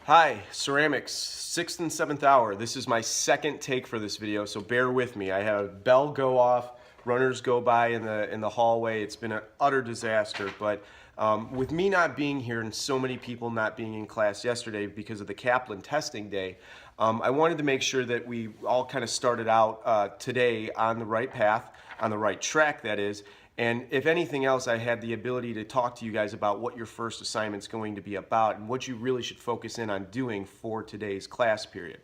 Hi, ceramics, 6th and 7th hour. This is my second take for this video, so bear with me. I had a bell go off, runners go by in the hallway. It's been an utter disaster, but with me not being here and so many people not being in class yesterday because of the Kaplan testing day, I wanted to make sure that we all kind of started out today on the right path, on the right track, that is. And if anything else, I had the ability to talk to you guys about what your first assignment's going to be about and what you really should focus in on doing for today's class period.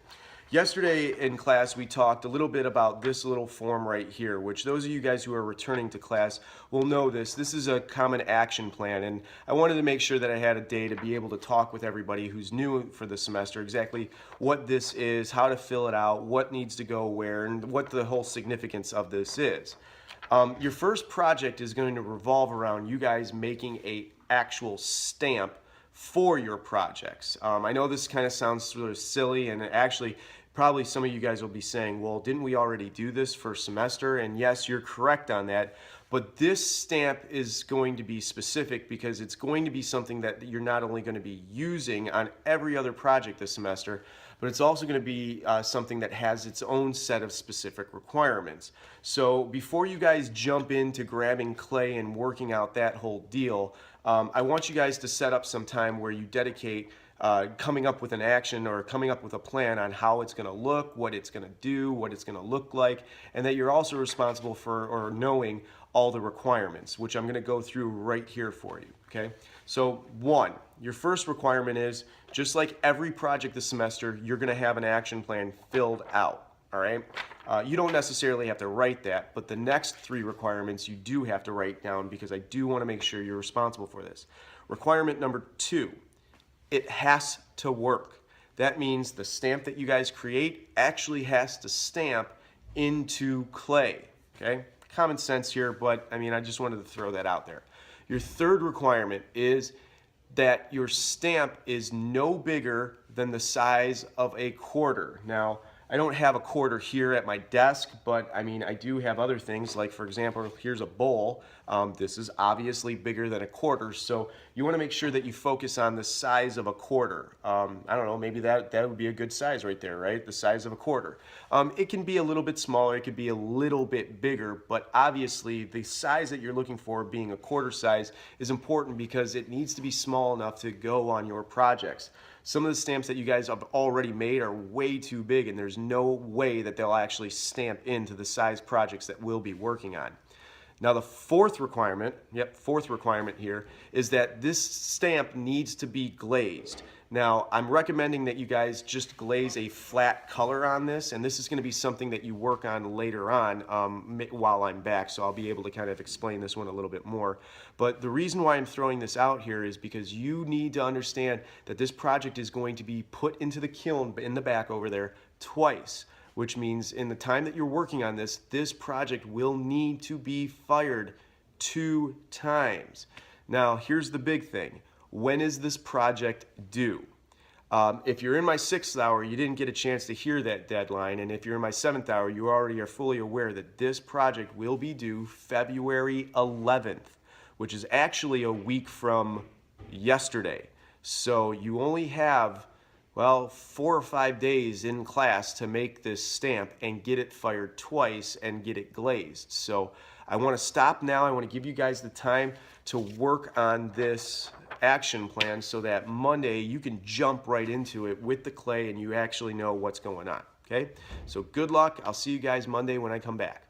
Yesterday in class, we talked a little bit about this little form right here, which those of you guys who are returning to class will know this. This is a common action plan, and I wanted to make sure that I had a day to be able to talk with everybody who's new for the semester exactly what this is, how to fill it out, what needs to go where, and what the whole significance of this is. Your first project is going to revolve around you guys making a actual stamp for your projects. I know this kind of sounds sort of silly, and actually probably some of you guys will be saying, well, didn't we already do this first semester? And yes, you're correct on that. But this stamp is going to be specific because it's going to be something that you're not only going to be using on every other project this semester, but it's also going to be something that has its own set of specific requirements. So before you guys jump into grabbing clay and working out that whole deal, I want you guys to set up some time where you dedicate coming up with an action or coming up with a plan on how it's going to look, what it's going to do, what it's going to look like, and that you're also responsible for or knowing all the requirements, which I'm going to go through right here for you. Okay, so one, your first requirement is, just like every project this semester, you're going to have an action plan filled out. All right, you don't necessarily have to write that, but the next three requirements you do have to write down because I do want to make sure you're responsible for this. Requirement number 2, it has to work. That means the stamp that you guys create actually has to stamp into clay. Okay, common sense here, but I mean, I just wanted to throw that out there. Your third requirement is that your stamp is no bigger than the size of a quarter. Now, I don't have a quarter here at my desk, but I mean, I do have other things, like for example, here's a bowl. This is obviously bigger than a quarter, so you want to make sure that you focus on the size of a quarter. I don't know, maybe that would be a good size right there, right? The size of a quarter. It can be a little bit smaller, it could be a little bit bigger, but obviously the size that you're looking for, being a quarter size, is important because it needs to be small enough to go on your projects. Some of the stamps that you guys have already made are way too big, and there's no way that they'll actually stamp into the size projects that we'll be working on. Now the fourth requirement here is that this stamp needs to be glazed. Now I'm recommending that you guys just glaze a flat color on this, and this is going to be something that you work on later on while I'm back, so I'll be able to kind of explain this one a little bit more. But the reason why I'm throwing this out here is because you need to understand that this project is going to be put into the kiln in the back over there twice, which means in the time that you're working on this, this project will need to be fired 2 times. Now, here's the big thing. When is this project due? If you're in my 6th hour, you didn't get a chance to hear that deadline, and if you're in my 7th hour, you already are fully aware that this project will be due February 11th, which is actually a week from yesterday. So you only have, well, 4 or 5 days in class to make this stamp and get it fired twice and get it glazed. So I want to stop now. I want to give you guys the time to work on this action plan so that Monday you can jump right into it with the clay and you actually know what's going on. Okay? So good luck. I'll see you guys Monday when I come back.